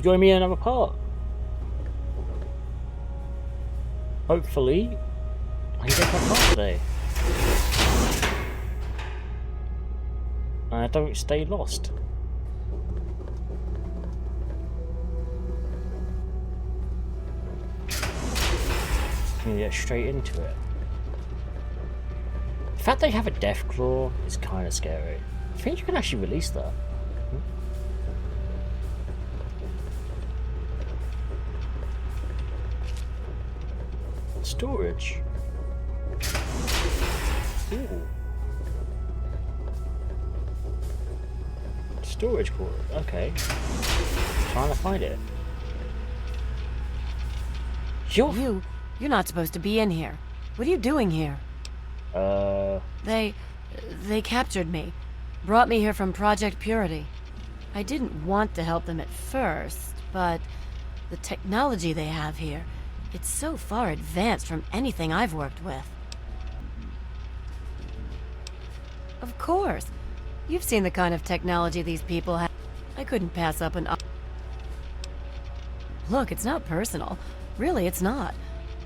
join me in another part. Hopefully, I can get that part today. And I don't stay lost. I'm gonna get straight into it. The fact they have a death claw is kind of scary. I think you can actually release that. Storage. Ooh. Storage cord. Okay. Trying to find it. You're not supposed to be in here. What are you doing here? They captured me. Brought me here from Project Purity. I didn't want to help them at first, but the technology they have here, it's so far advanced from anything I've worked with. Of course. You've seen the kind of technology these people have. I couldn't pass up an... Look, it's not personal. Really, it's not.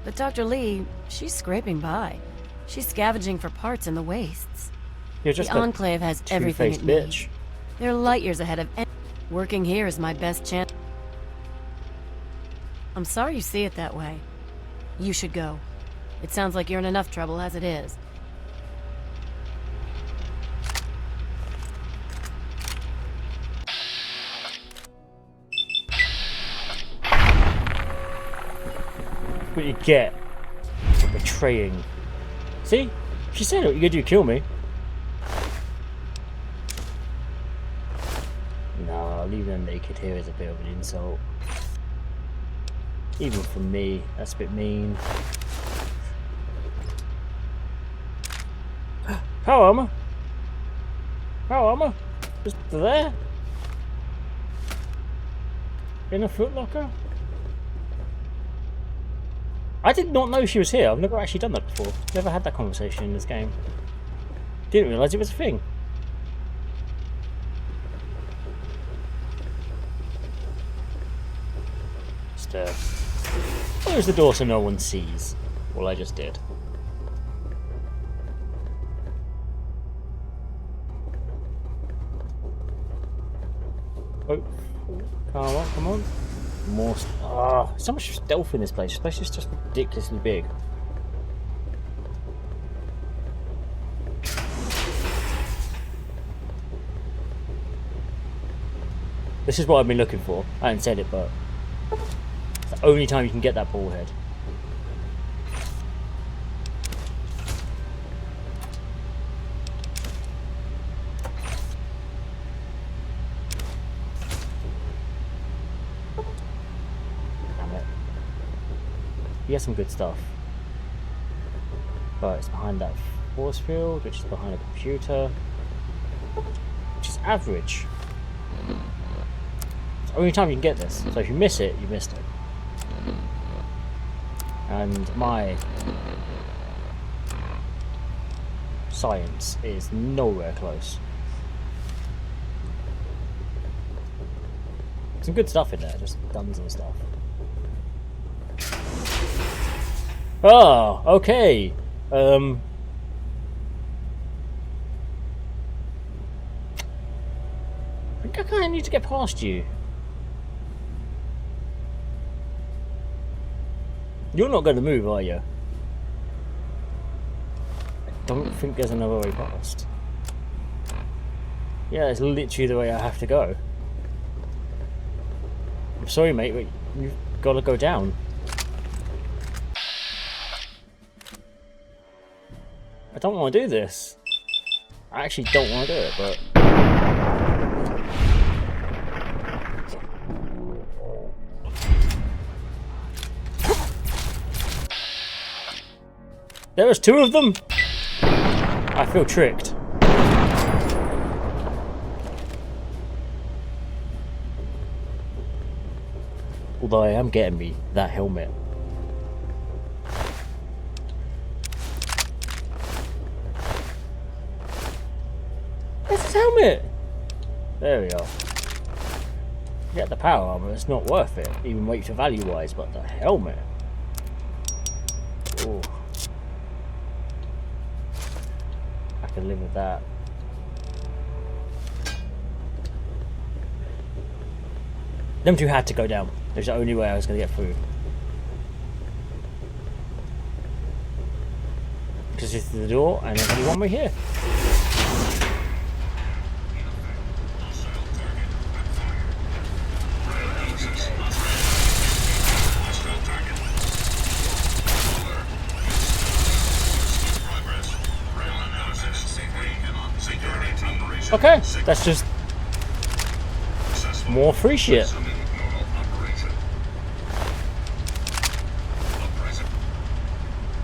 But Dr. Lee, she's scraping by. She's scavenging for parts in the wastes. You're just the Enclave has everything it needs. Bitch. They're light years ahead of any... Working here is my best chance. I'm sorry you see it that way. You should go. It sounds like you're in enough trouble as it is. What you get for betraying. See? She said what you gonna do, kill me. No, leaving them naked here is a bit of an insult. Even from me, that's a bit mean. Power armor? Power armor? Just there? In a footlocker? I did not know she was here. I've never actually done that before. Never had that conversation in this game. Didn't realise it was a thing. Just close the door so no one sees. Well, I just did. Oh, come on, come on. More. So much stealth in this place. This place is just ridiculously big. This is what I've been looking for. I hadn't said it, but it's the only time you can get that ball head. He has some good stuff, but it's behind that force field, which is behind a computer, which is average. It's the only time you can get this, so if you miss it, you missed it. And my science is nowhere close. Some good stuff in there, just guns and stuff. Oh, okay. I think I kind of need to get past you. You're not going to move, are you? I don't think there's another way past. Yeah, it's literally the way I have to go. I'm sorry, mate, but you've got to go down. I don't want to do this. I actually don't want to do it, but... There was two of them? I feel tricked. Although I am getting me that helmet. Where's his helmet? There we are. Get the power armor, it's not worth it, even weight for value wise, but the helmet. Ooh. I can live with that. Them two had to go down. There's the only way I was going to get through. Because this is the door, and there's only one way here. Okay, that's just more free shit.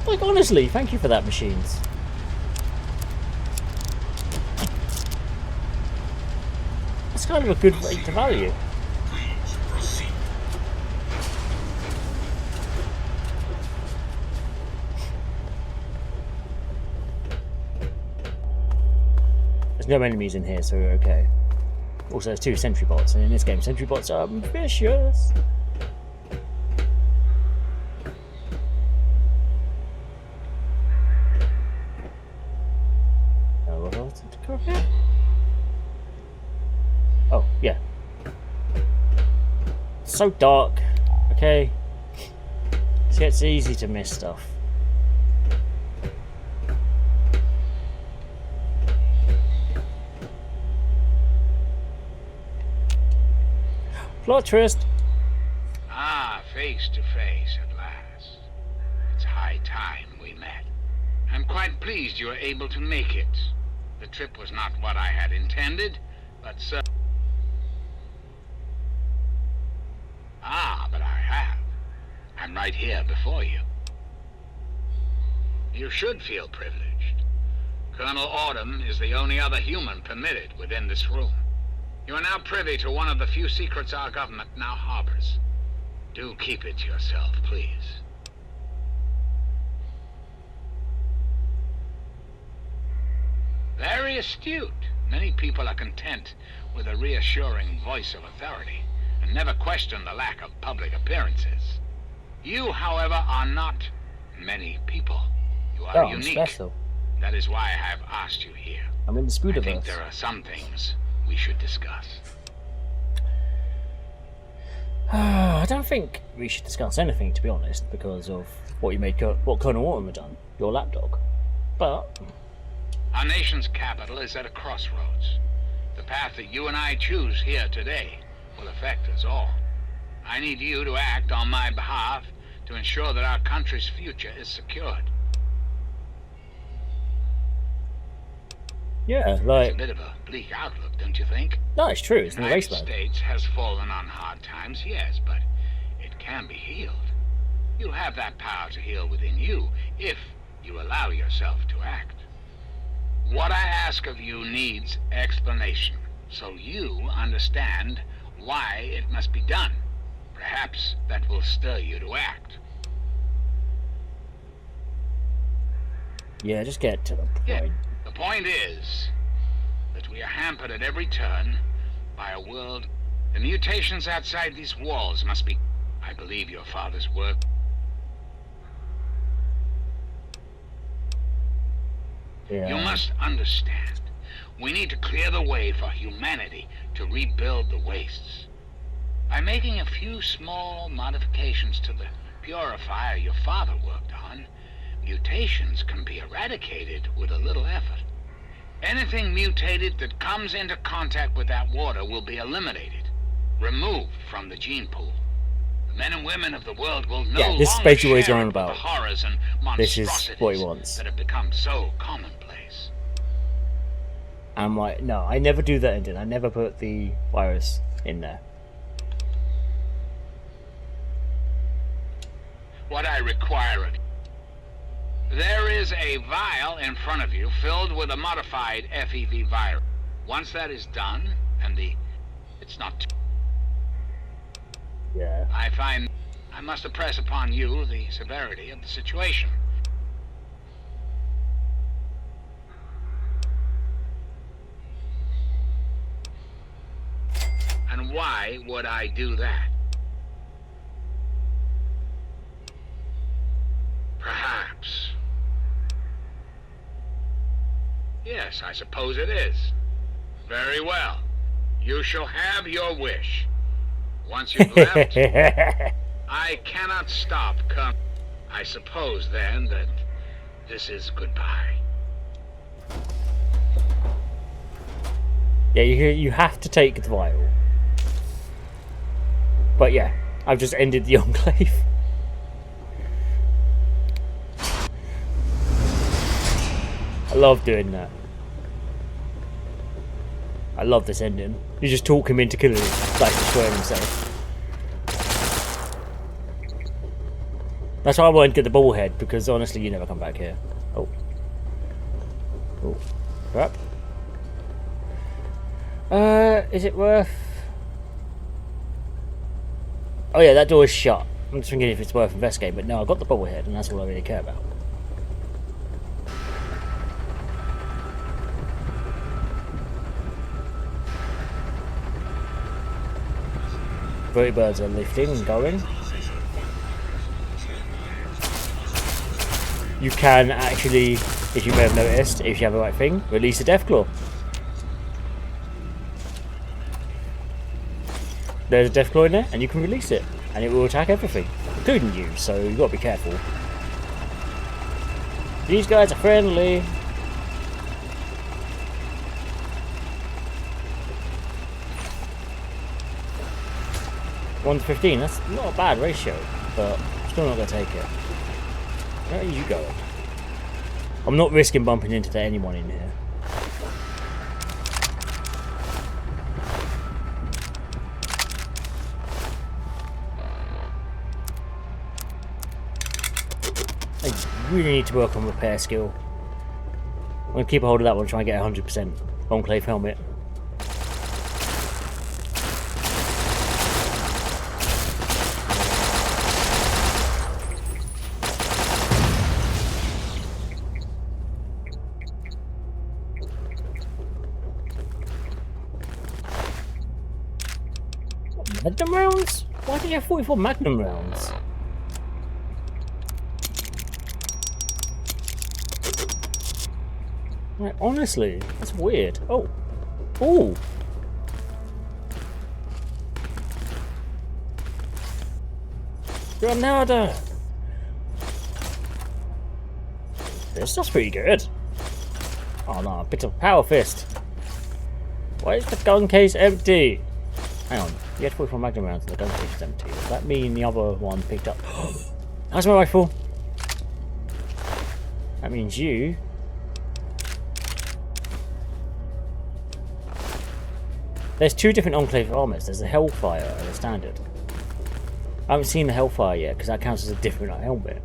Like, honestly, thank you for that, machines. It's kind of a good rate to value. There's no enemies in here, so we're okay. Also, there's 2 sentry bots, and in this game, sentry bots are vicious. Oh, yeah. So dark. Okay. So it's easy to miss stuff. Plot twist. Ah, face to face at last. It's high time we met. I'm quite pleased you were able to make it. The trip was not what I had intended, but so... Ah, but I have. I'm right here before you. You should feel privileged. Colonel Autumn is the only other human permitted within this room. You are now privy to one of the few secrets our government now harbors. Do keep it to yourself, please. Very astute. Many people are content with a reassuring voice of authority and never question the lack of public appearances. You, however, are not many people. You are unique. Special. That is why I have asked you here. I'm in the Spooderverse. I think there are some things we should discuss. I don't think we should discuss anything, to be honest, because of what you made, what Colonel Autumn had done, your lapdog. But our nation's capital is at a crossroads. The path that you and I choose here today will affect us all. I need you to act on my behalf to ensure that our country's future is secured. yeah, like, It's a bit of a bleak outlook, don't you think? no, it's true. It's The in the United wasteland. States has fallen on hard times, yes, but it can be healed. You have that power to heal within you if you allow yourself to act. What I ask of you needs explanation, so you understand why it must be done. Perhaps that will stir you to act. Yeah, just get to the point. Yeah. The point is that we are hampered at every turn by a world. The mutations outside these walls must be... I believe your father's work. Yeah. You must understand. We need to clear the way for humanity to rebuild the wastes. By making a few small modifications to the purifier your father worked on, mutations can be eradicated with a little effort. Anything mutated that comes into contact with that water will be eliminated, removed from the gene pool. The men and women of the world will no Yeah, this is longer basically what he's share on in about. the horrors and This is monstrosities what he wants. that have become so commonplace. I'm like, no, I never do that engine. I never put the virus in there. What I require of you. There is a vial in front of you filled with a modified FEV virus. Once that is done, and it's not... Yeah. I find I must impress upon you the severity of the situation. And why would I do that? Perhaps. Yes, I suppose it is. Very well. You shall have your wish. Once you've left, I cannot stop coming. I suppose, then, that this is goodbye. Yeah, you have to take the vial. But yeah, I've just ended the Enclave. I love doing that. I love this ending. You just talk him into killing him, like destroying himself. That's why I wanted to get the bobblehead, because honestly you never come back here. Oh. Oh. Crap. Is it worth... Oh yeah, that door is shut. I'm just thinking if it's worth investigating, but no, I got the bobblehead and that's all I really care about. 30 birds are lifting and going. You can actually, if you may have noticed, if you have the right thing, release a Deathclaw. There's a Deathclaw in there, and you can release it, and it will attack everything, including you, so you've got to be careful. These guys are friendly. One to 15, that's not a bad ratio, but I'm still not going to take it. Where are you going? I'm not risking bumping into anyone in here. I really need to work on repair skill. I'm going to keep a hold of that one and try and get 100% Enclave helmet. Magnum rounds? Why did you have 44 Magnum rounds? Like, honestly, that's weird. Oh. Oh. Granada. This stuff's pretty good. Oh no, a bit of power fist. Why is the gun case empty? Hang on, you had 44 Magnum rounds and the gun case is empty. Does that mean the other one picked up? That's my rifle. That means you. There's two different Enclave armors. There's a Hellfire and a Standard. I haven't seen the Hellfire yet because that counts as a different helmet.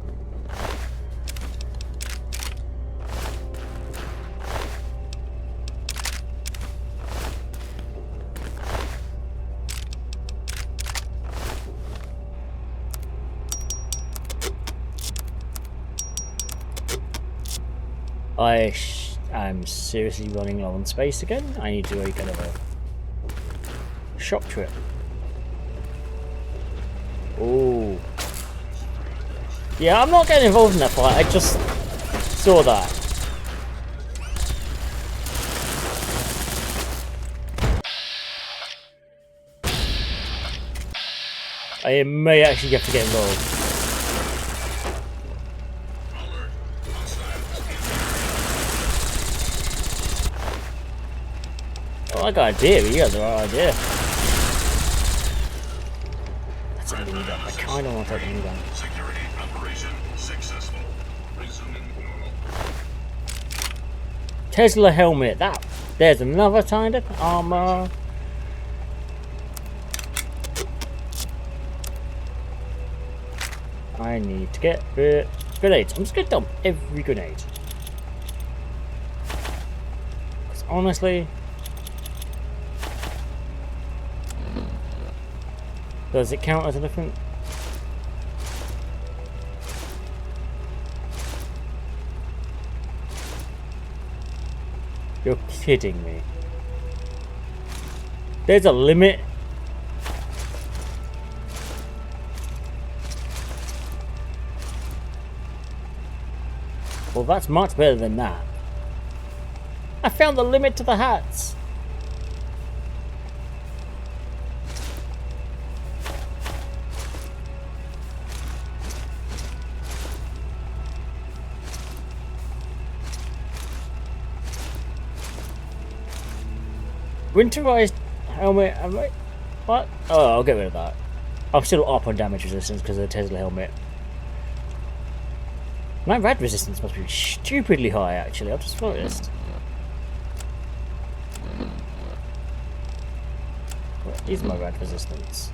I'm seriously running low on space again. I need to do a kind of a shop trip. Oh. Yeah, I'm not getting involved in that fight. I just saw that. I may actually have to get involved. Oh, I got an idea, but you have the right idea. That's a minigun. I kind of want to take the minigun. Security operation successful. Resuming normal. Tesla helmet. There's another kind of armor. I need to get grenades. I'm just gonna dump every grenade. Because honestly, does it count as a different? You're kidding me. There's a limit. Well, that's much better than that. I found the limit to the hats. Winterized helmet. What? Oh, I'll get rid of that. I'm still up on damage resistance because of the Tesla helmet. My rad resistance must be stupidly high, actually. I've just noticed. What is my rad resistance?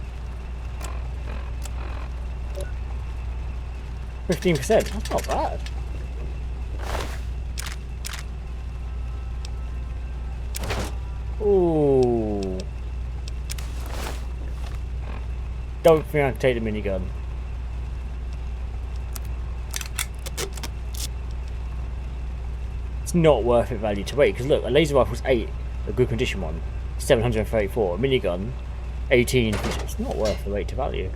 15%. That's not bad. Ooh. Don't think I can take the minigun. It's not worth it value to rate, because look, a laser rifle's 8, a good condition one, 734, a minigun, 18, it's not worth the rate to value.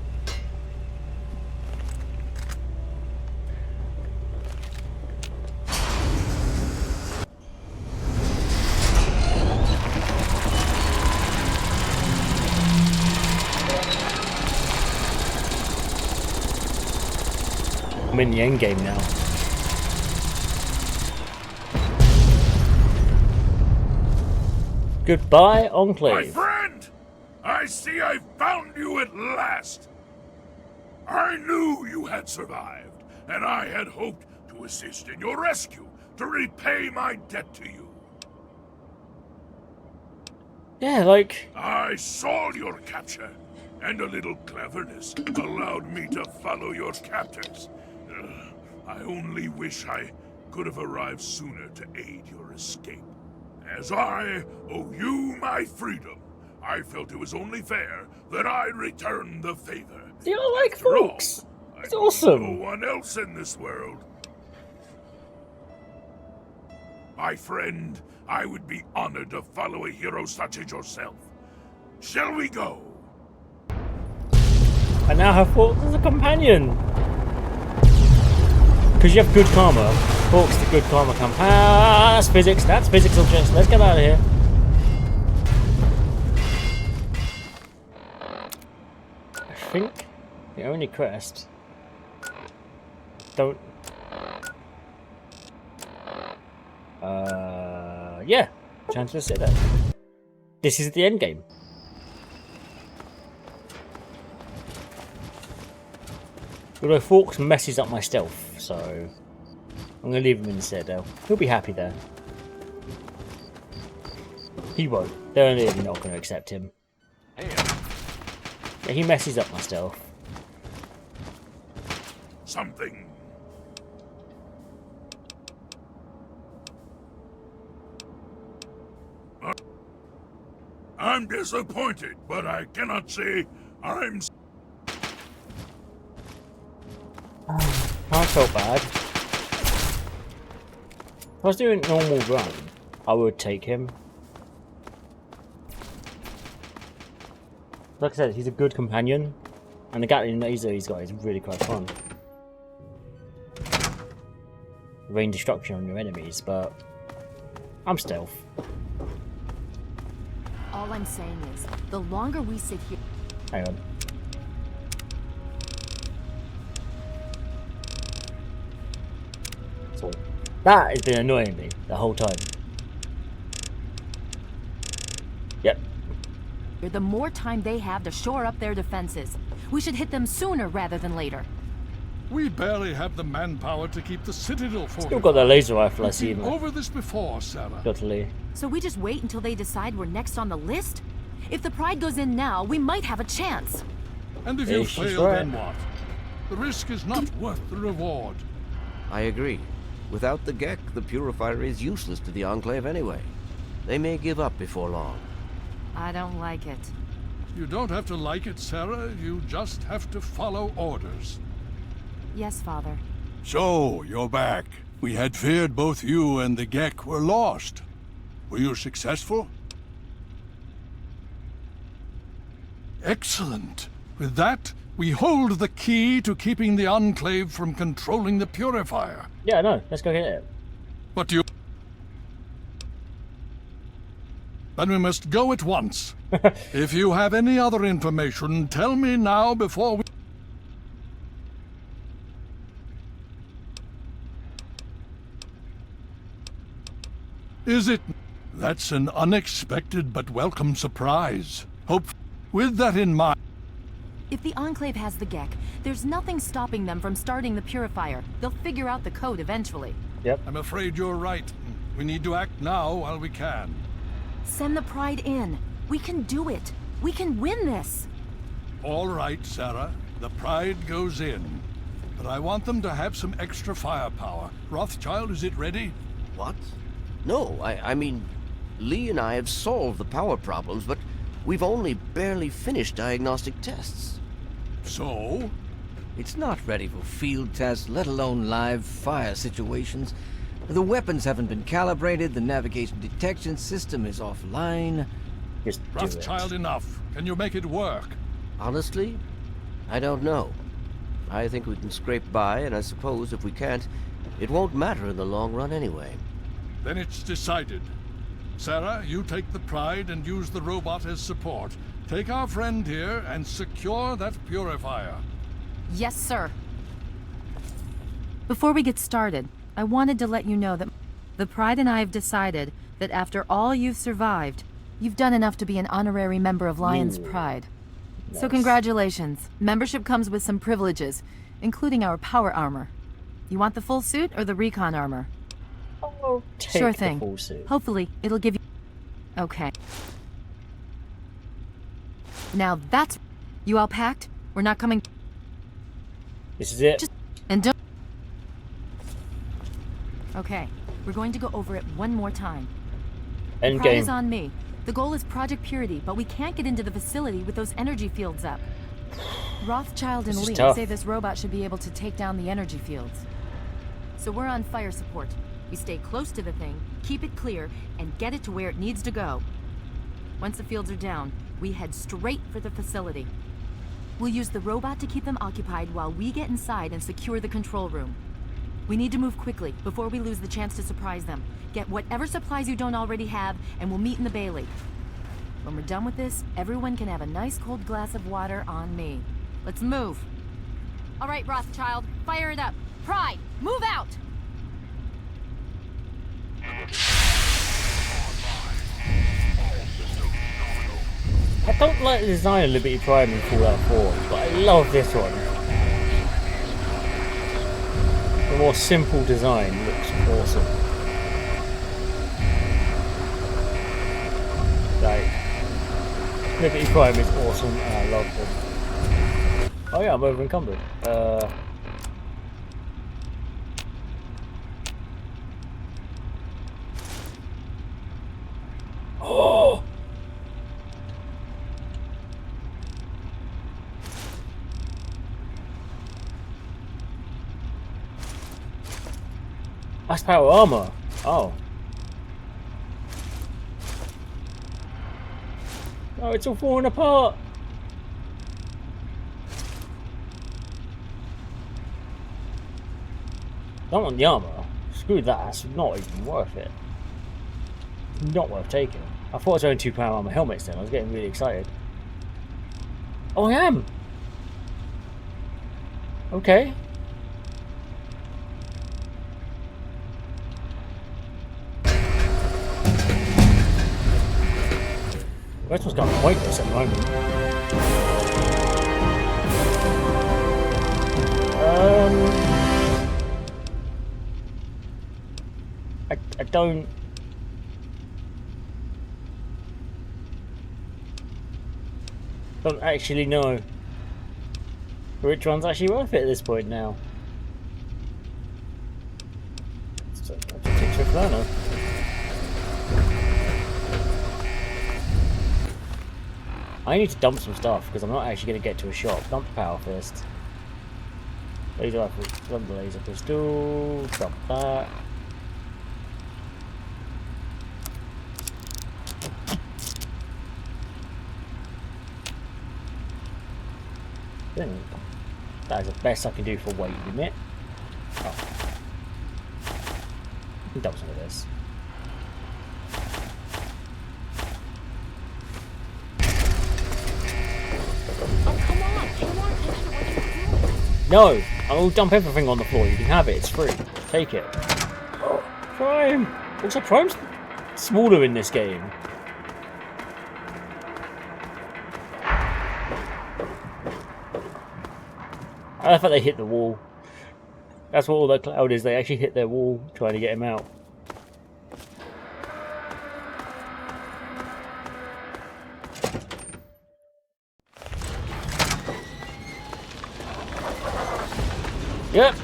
I'm in the end game now. Goodbye, Enclave. My friend! I see I found you at last! I knew you had survived, and I had hoped to assist in your rescue, to repay my debt to you. Yeah, like... I saw your capture, and a little cleverness allowed me to follow your captors. I only wish I could have arrived sooner to aid your escape. As I owe you my freedom, I felt it was only fair that I return the favor. See, I like After all, Fox. It's I know awesome. no one else in this world. My friend, I would be honored to follow a hero such as yourself. Shall we go? I now have Fox as a companion. Because you have good karma. Fox the good karma companion. Ah, that's physics. That's physics objects. Let's get out of here. I think the only quest. Don't. Yeah. Chancellor said that. This is the end game. Although Forks messes up my stealth, so I'm gonna leave him instead. He'll be happy there. He won't. They're only not gonna accept him. Yeah, he messes up my stealth. Something. I'm disappointed, but I cannot say I'm... I felt bad. If I was doing normal run, I would take him. Like I said, he's a good companion, and the Gatling laser he's got is really quite fun. Rain destruction on your enemies, but I'm stealth. All I'm saying is, the longer we sit here... Hang on. So, that has been annoying me the whole time. Yep. the more time they have to shore up their defenses. We should hit them sooner rather than later. We barely have the manpower to keep the Citadel fortified. Still got that laser rifle I We've see. been over this before, Sarah. Totally. So we just wait until they decide we're next on the list? If the Pride goes in now, we might have a chance. And if Yeah, you she's fail, right. then what? The risk is not worth the reward. I agree. Without the Gek, the Purifier is useless to the Enclave anyway. They may give up before long. I don't like it. You don't have to like it, Sarah. You just have to follow orders. Yes, Father. So, you're back. We had feared both you and the Gek were lost. Were you successful? Excellent. With that, We hold the key to keeping the Enclave from controlling the Purifier. Yeah, no, let's go get it. But you... Then we must go at once. If you have any other information, tell me now before we... Is it... That's an unexpected but welcome surprise. Hope... With that in mind... If the Enclave has the Gek, there's nothing stopping them from starting the Purifier. They'll figure out the code eventually. Yep. I'm afraid you're right. We need to act now while we can. Send the Pride in. We can do it. We can win this. All right, Sarah. The Pride goes in. But I want them to have some extra firepower. Rothschild, is it ready? What? No, I mean, Lee and I have solved the power problems, but we've only barely finished diagnostic tests. So? It's not ready for field tests, let alone live fire situations. The weapons haven't been calibrated, the navigation detection system is offline. Just do Rothschild, it. enough. Can you make it work? Honestly, I don't know. I think we can scrape by, and I suppose if we can't, it won't matter in the long run anyway. Then it's decided. Sarah, you take the Pride and use the robot as support. Take our friend here and secure that Purifier. Yes, sir. Before we get started, I wanted to let you know that the Pride and I have decided that after all you've survived, you've done enough to be an honorary member of Lion's Pride. So Nice. congratulations. Membership comes with some privileges, including our power armor. You want the full suit or the recon armor? I'll take Sure the thing. full suit. Hopefully, it'll give you... Okay. Now that's... You all packed? We're not coming... This is it. Just... And don't... Okay. We're going to go over it one more time. End Pride is game. on me. The goal is Project Purity, but we can't get into the facility with those energy fields up. Rothschild and This is Lee tough. say this robot should be able to take down the energy fields. So we're on fire support. We stay close to the thing, keep it clear, and get it to where it needs to go. Once the fields are down, we head straight for the facility. We'll use the robot to keep them occupied while we get inside and secure the control room. We need to move quickly before we lose the chance to surprise them. Get whatever supplies you don't already have, and we'll meet in the Bailey. When we're done with this, everyone can have a nice cold glass of water on me. Let's move. All right, Rothschild, fire it up. Pride, move out! I don't like the design of Liberty Prime in Fallout 4, but I love this one. The more simple design looks awesome. Like, Liberty Prime is awesome and I love them. Oh yeah, I'm over encumbered. Oh! That's power armor. Oh. Oh, it's all falling apart. I don't want the armor. Screw that. That's not even worth it. Not worth taking. I thought it was only 2 power armor helmets then. I was getting really excited. Oh, I am. Okay. This one's kind of pointless at the moment. I don't actually know which one's actually worth it at this point now. So, that's a picture of Lana. I need to dump some stuff because I'm not actually going to get to a shop. Dump the power fist. Laser rifle. Dump the laser pistol. Dump that. think that is the best I can do for weight limit. Oh. I can double some of this. No! I'll dump everything on the floor. You can have it. It's free. Take it. Oh, Prime! Also, Prime's smaller in this game. I thought they hit the wall. That's what all that cloud is. They actually hit their wall trying to get him out. Yep.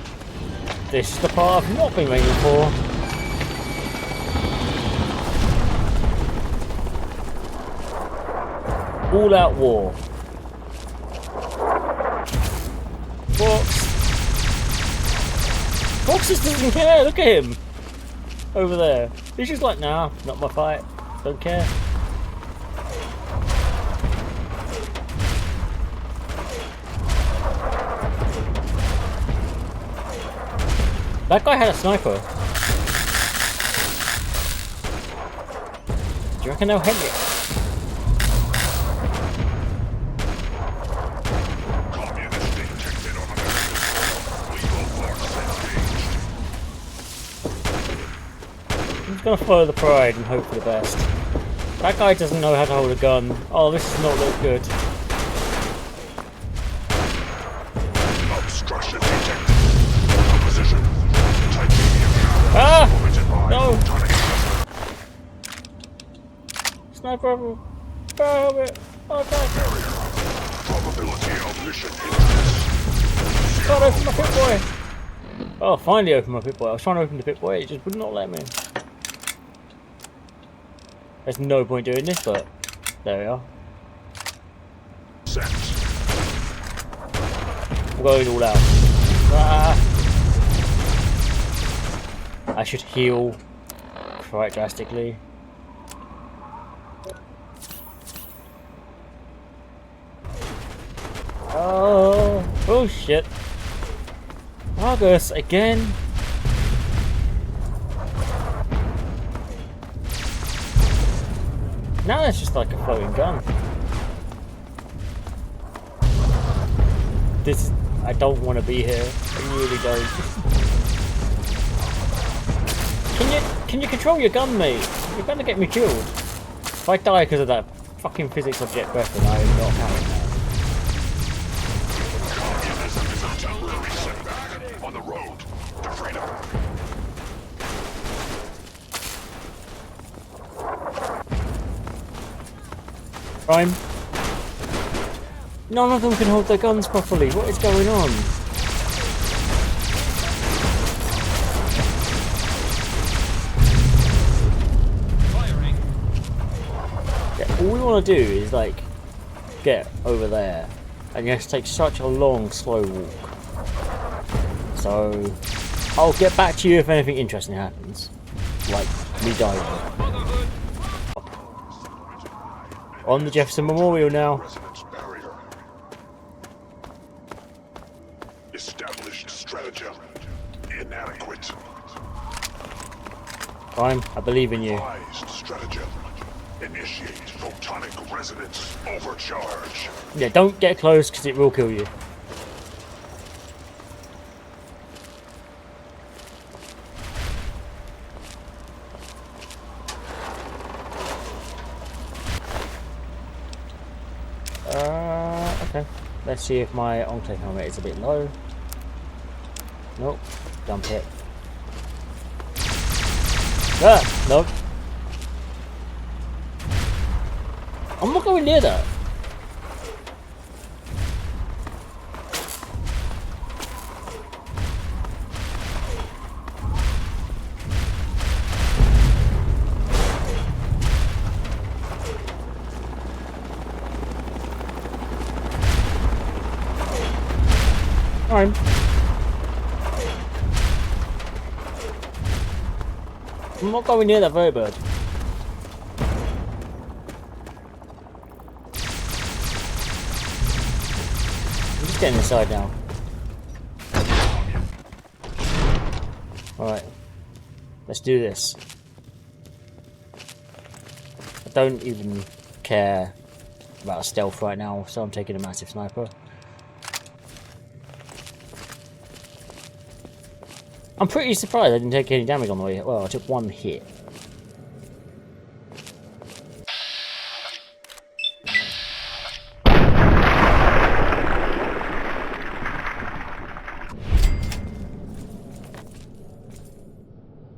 This is the part I've not been waiting for. All out war. Fox just doesn't care, look at him! Over there. He's just like, nah, not my fight. Don't care. That guy had a sniper. Do you reckon they'll hit it? I'm just gonna follow the pride and hope for the best. That guy doesn't know how to hold a gun. Oh, this does not look good. Obstruction detected. Opposition. Ah! No! Sniper! Oh, help it! Oh, God! Probability of mission God, open my pit boy! Oh, finally opened my pit boy. I was trying to open the pit boy, it just would not let me. There's no point doing this, but there we are. We're going all out. Ah! I should heal quite drastically. Oh shit. Argus again. Now it's just like a floating gun. This, I don't want to be here. I really don't. Can you control your gun, mate? You're gonna get me killed. If I die because of that fucking physics object weapon, I am not having that. Communism is a temporary setback on the road to freedom. Prime. None of them can hold their guns properly. What is going on? Firing. Yeah, all we want to do is like get over there, and you have to take such a long, slow walk. So I'll get back to you if anything interesting happens, like me dying. On the Jefferson Memorial now. Residence barrier. Established stratagem. Inadequate. Prime, I believe in you. Revised stratagem. Initiate photonic resonance overcharge. Yeah, don't get close because it will kill you. Okay. Let's see if my enclave helmet is a bit low. Nope. Dump it. Ah! Nope. I'm not going near that. I'm not going near that vertibird. I'm just getting inside now. Alright. Let's do this. I don't even care about stealth right now, so I'm taking a massive sniper. I'm pretty surprised I didn't take any damage on the way. Well, I took one hit.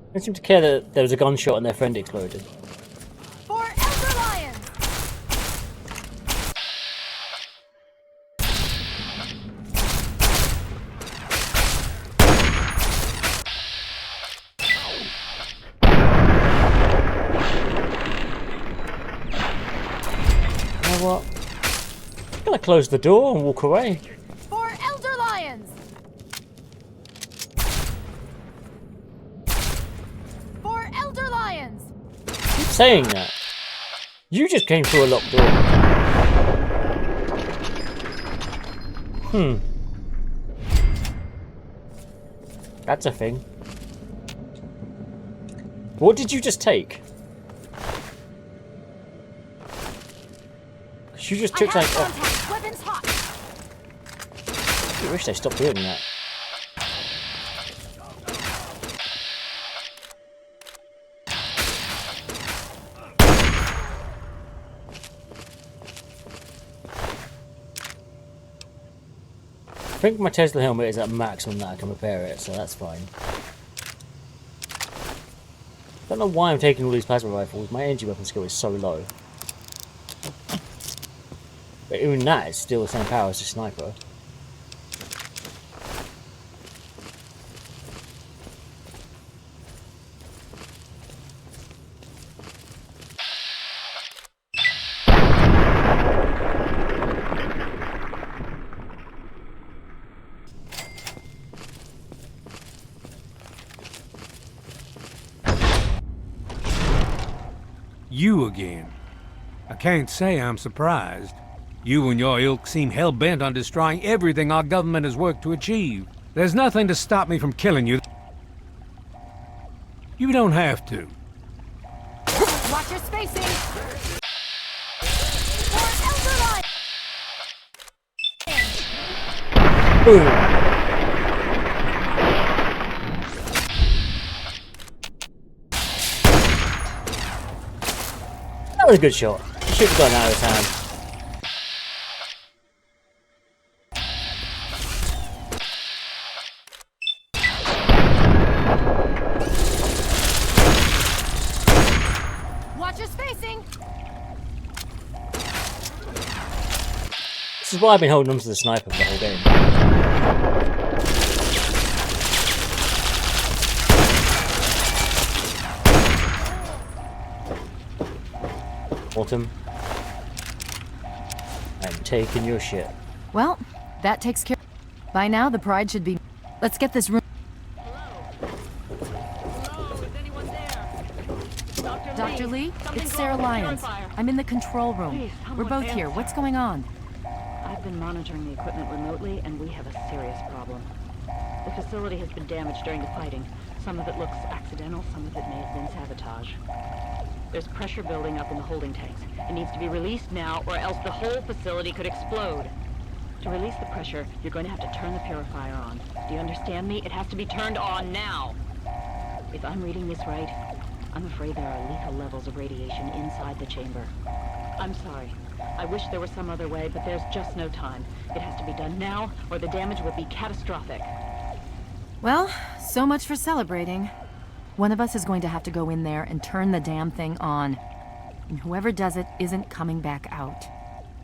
I don't seem to care that there was a gunshot and their friend exploded. For Elder Lion! You know what? I'm gonna close the door and walk away. For Elder Lions! For Elder Lions! Keep saying that. You just came through a locked door. That's a thing. What did you just take? 'Cause you just took like. Contact. Weapons hot. I wish they stopped doing that. I think my Tesla helmet is at maximum that I can repair it, so that's fine. Don't know why I'm taking all these plasma rifles. My energy weapon skill is so low. But even that is still the same power as a sniper. You again. I can't say I'm surprised. You and your ilk seem hell-bent on destroying everything our government has worked to achieve. There's nothing to stop me from killing you. You don't have to. Watch your spacing! For Elder Lion! Boom! That was a good shot. Should have gotten out of his hand. Watch your spacing! This is why I've been holding on to the sniper for the whole game. Autumn. I'm taking your shit. Well, that takes care. By now, the pride should be. Let's get this room. Dr. Lee, it's Sarah Lyons. I'm in the control room. We're both here. What's going on? I've been monitoring the equipment remotely, and we have a serious problem. The facility has been damaged during the fighting. Some of it looks accidental, some of it may have been sabotage. There's pressure building up in the holding tanks. It needs to be released now, or else the whole facility could explode. To release the pressure, you're going to have to turn the purifier on. Do you understand me? It has to be turned on now. If I'm reading this right, I'm afraid there are lethal levels of radiation inside the chamber. I'm sorry. I wish there was some other way, but there's just no time. It has to be done now, or the damage will be catastrophic. Well, so much for celebrating. One of us is going to have to go in there and turn the damn thing on. And whoever does it isn't coming back out.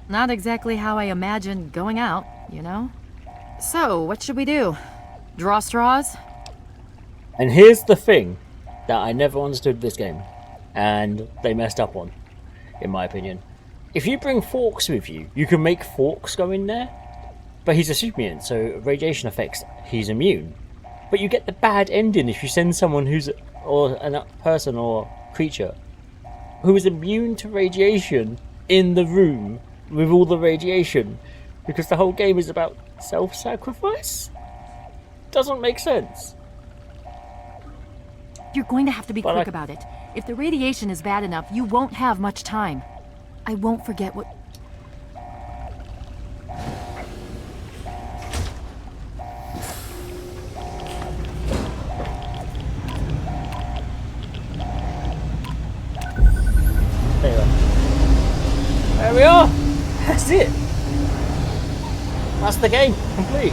Not exactly how I imagined going out, you know? So, what should we do? Draw straws? And here's the thing that I never understood this game, and they messed up on, in my opinion. If you bring forks with you, you can make forks go in there, but he's a super mutant, so radiation effects, he's immune. But you get the bad ending if you send someone who's, or a person or creature, who is immune to radiation in the room with all the radiation, because the whole game is about Self-sacrifice? Doesn't make sense. You're going to have to be But quick about it. If the radiation is bad enough, you won't have much time. I won't forget what... There we are! That's it! That's the game, complete.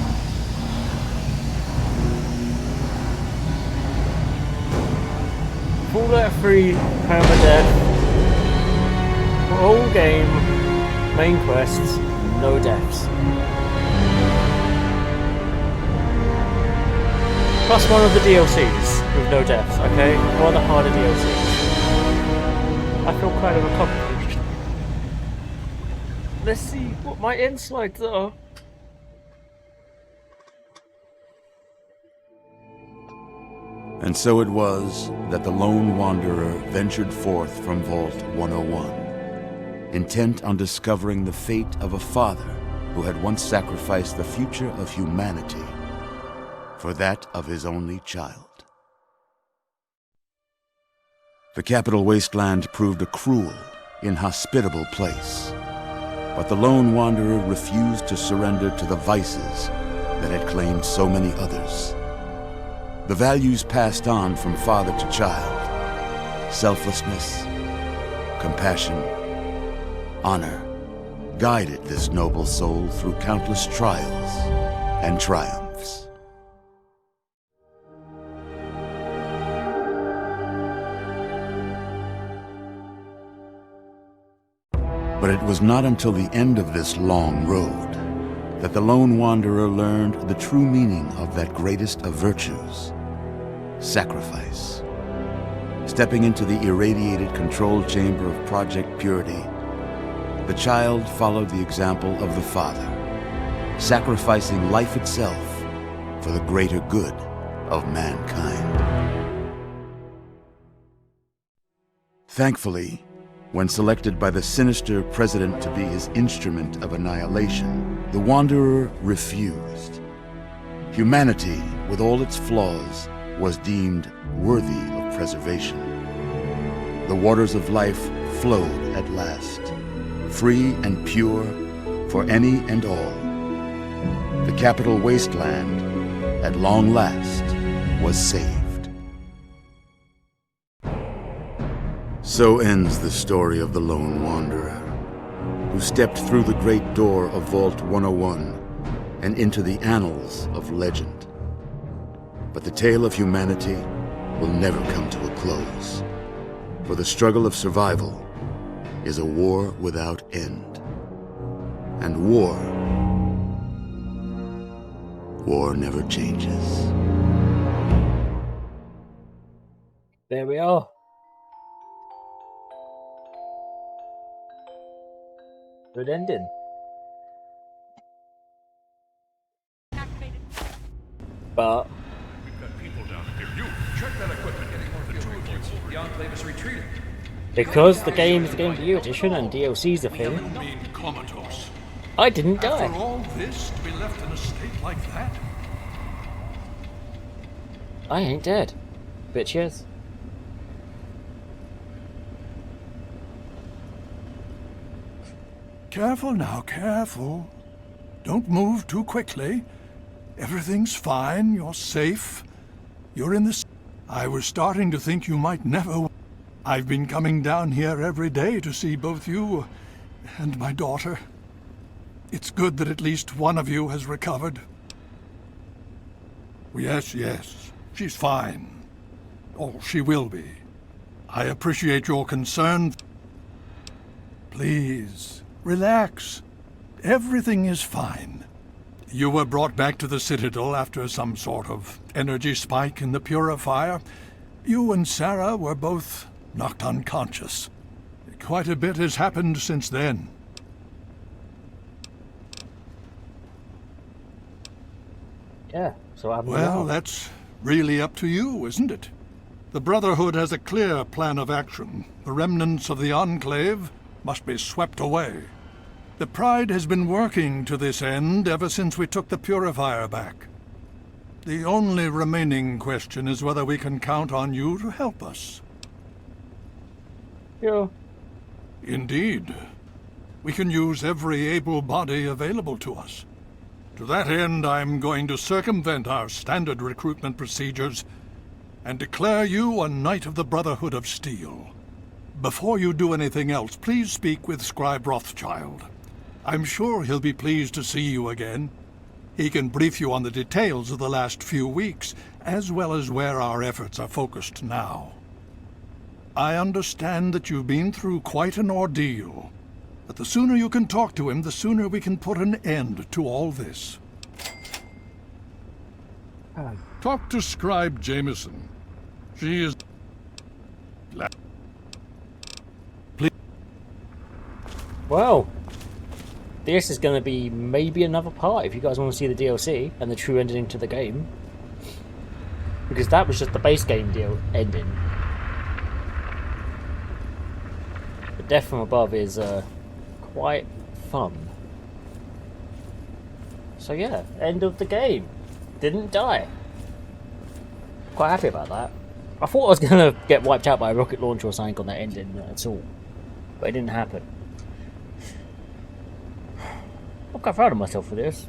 Fallout 3 Permadeath. Whole game, main quests, no deaths. Plus one of the DLCs with no deaths, okay? One of the harder DLCs. I feel kind of accomplished. Let's see what my end slides are. And so it was that the lone wanderer ventured forth from Vault 101, intent on discovering the fate of a father who had once sacrificed the future of humanity for that of his only child. The capital wasteland proved a cruel, inhospitable place, but the lone wanderer refused to surrender to the vices that had claimed so many others. The values passed on from father to child, selflessness, compassion, honor, guided this noble soul through countless trials and triumphs. But it was not until the end of this long road that the lone wanderer learned the true meaning of that greatest of virtues, sacrifice. Stepping into the irradiated control chamber of Project Purity, the child followed the example of the father, sacrificing life itself for the greater good of mankind. Thankfully, when selected by the sinister president to be his instrument of annihilation, the Wanderer refused. Humanity, with all its flaws, was deemed worthy of preservation. The waters of life flowed at last, free and pure for any and all. The capital wasteland, at long last, was saved. So ends the story of the lone wanderer, who stepped through the great door of Vault 101 and into the annals of legend. But the tale of humanity will never come to a close, for the struggle of survival is a war without end. And war never changes. There we are. Good ending. But We've got people down here. You check that equipment. The two of you. The Enclave is retreating. because the game is the Game View edition and DLC's a thing, Mean comatose. I didn't After die. all this, to be left in a state like that? I ain't dead, bitches. Careful now, careful. Don't move too quickly. Everything's fine, you're safe. You're in the... I was starting to think you might never... I've been coming down here every day to see both you and my daughter. It's good that at least one of you has recovered. Yes, yes, she's fine. Oh, she will be. I appreciate your concern. Please, relax. Everything is fine. You were brought back to the Citadel after some sort of energy spike in the purifier. You and Sarah were both knocked unconscious. Quite a bit has happened since then. Yeah, so I'm Well, that's really up to you, isn't it? The Brotherhood has a clear plan of action. The remnants of the Enclave must be swept away. The Pride has been working to this end ever since we took the Purifier back. The only remaining question is whether we can count on you to help us. Yeah. Indeed. We can use every able body available to us. To that end, I'm going to circumvent our standard recruitment procedures and declare you a Knight of the Brotherhood of Steel. Before you do anything else, please speak with Scribe Rothschild. I'm sure he'll be pleased to see you again. He can brief you on the details of the last few weeks, as well as where our efforts are focused now. I understand that you've been through quite an ordeal, but the sooner you can talk to him, the sooner we can put an end to all this. Talk to Scribe Jameson. She is... Well, this is going to be maybe another part if you guys want to see the DLC and the true ending to the game. Because that was just the base game ending. The Death from Above is quite fun. So yeah, end of the game. Didn't die. Quite happy about that. I thought I was going to get wiped out by a rocket launcher or something on that ending, that's all. But it didn't happen. I'm quite proud of myself for this.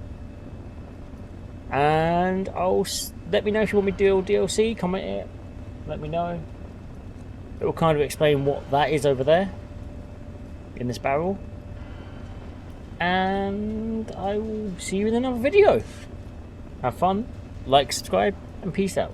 And let me know if you want me to do DLC, comment it, let me know. It will kind of explain what that is over there in this barrel. And I will see you in another video. Have fun, like, subscribe, and peace out.